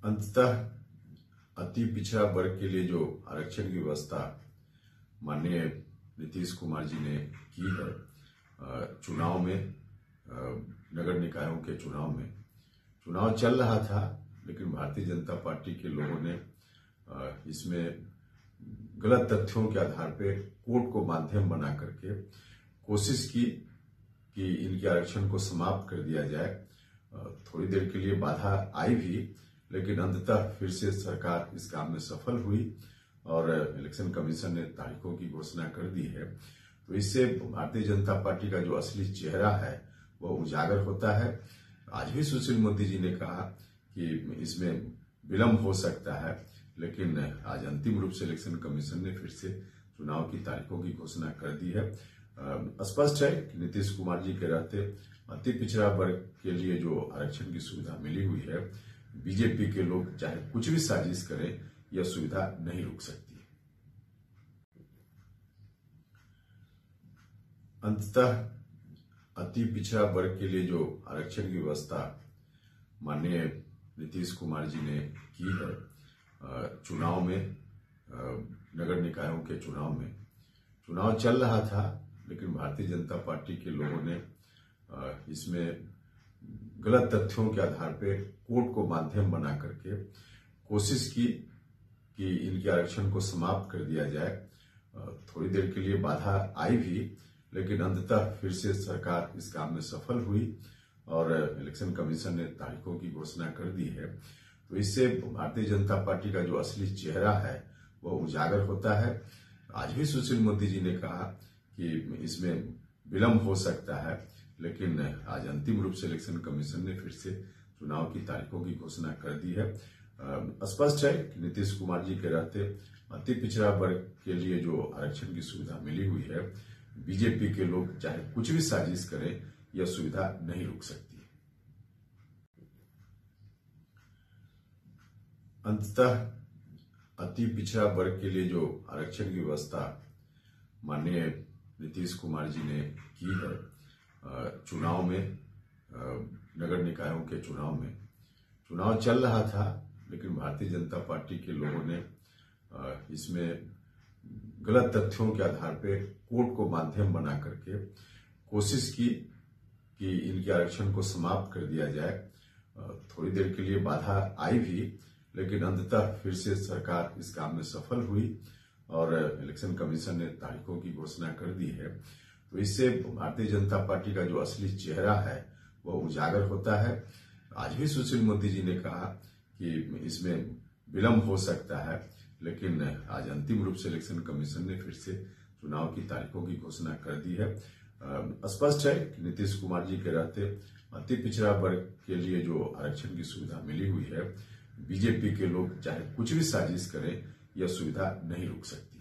अंततः अति पिछड़ा वर्ग के लिए जो आरक्षण की व्यवस्था माननीय नीतीश कुमार जी ने की है, चुनाव में, नगर निकायों के चुनाव चल रहा था, लेकिन भारतीय जनता पार्टी के लोगों ने इसमें गलत तथ्यों के आधार पे कोर्ट को माध्यम बना करके कोशिश की कि इनके आरक्षण को समाप्त कर दिया जाए। थोड़ी देर के लिए बाधा आई भी, लेकिन अंततः फिर से सरकार इस काम में सफल हुई और इलेक्शन कमीशन ने तारीखों की घोषणा कर दी है। तो इससे भारतीय जनता पार्टी का जो असली चेहरा है वो उजागर होता है। आज भी सुशील मोदी जी ने कहा कि इसमें विलंब हो सकता है, लेकिन आज अंतिम रूप से इलेक्शन कमीशन ने फिर से चुनाव की तारीखों की घोषणा कर दी है। स्पष्ट है कि नीतीश कुमार जी के रहते अति पिछड़ा वर्ग के लिए जो आरक्षण की सुविधा मिली हुई है, बीजेपी के लोग चाहे कुछ भी साजिश करें, यह सुविधा नहीं रुक सकती। अंततः अति पिछड़ा वर्ग के लिए जो आरक्षण की व्यवस्था माननीय नीतीश कुमार जी ने की है, चुनाव में, नगर निकायों के चुनाव चल रहा था, लेकिन भारतीय जनता पार्टी के लोगों ने इसमें गलत तथ्यों के आधार पे कोर्ट को माध्यम बना करके कोशिश की कि इनके आरक्षण को समाप्त कर दिया जाए। थोड़ी देर के लिए बाधा आई भी, लेकिन अंततः फिर से सरकार इस काम में सफल हुई और इलेक्शन कमीशन ने तारीखों की घोषणा कर दी है। तो इससे भारतीय जनता पार्टी का जो असली चेहरा है वो उजागर होता है। आज भी सुशील मोदी जी ने कहा कि इसमें विलंब हो सकता है, लेकिन आज अंतिम रूप से इलेक्शन कमीशन ने फिर से चुनाव की तारीखों की घोषणा कर दी है। स्पष्ट है कि नीतीश कुमार जी के रहते अति पिछड़ा वर्ग के लिए जो आरक्षण की सुविधा मिली हुई है, बीजेपी के लोग चाहे कुछ भी साजिश करें, यह सुविधा नहीं रुक सकती। अंततः अति पिछड़ा वर्ग के लिए जो आरक्षण की व्यवस्था माननीय नीतीश कुमार जी ने की है, चुनाव में, नगर निकायों के चुनाव चल रहा था, लेकिन भारतीय जनता पार्टी के लोगों ने इसमें गलत तथ्यों के आधार पे कोर्ट को माध्यम बना करके कोशिश की कि इनके आरक्षण को समाप्त कर दिया जाए। थोड़ी देर के लिए बाधा आई भी, लेकिन अंततः फिर से सरकार इस काम में सफल हुई और इलेक्शन कमीशन ने तारीखों की घोषणा कर दी है। तो इससे भारतीय जनता पार्टी का जो असली चेहरा है वो उजागर होता है। आज भी सुशील मोदी जी ने कहा कि इसमें विलंब हो सकता है, लेकिन आज अंतिम रूप से इलेक्शन कमीशन ने फिर से चुनाव की तारीखों की घोषणा कर दी है। स्पष्ट है कि नीतीश कुमार जी के रहते अति पिछड़ा वर्ग के लिए जो आरक्षण की सुविधा मिली हुई है, बीजेपी के लोग चाहे कुछ भी साजिश करें, यह सुविधा नहीं रुक सकती।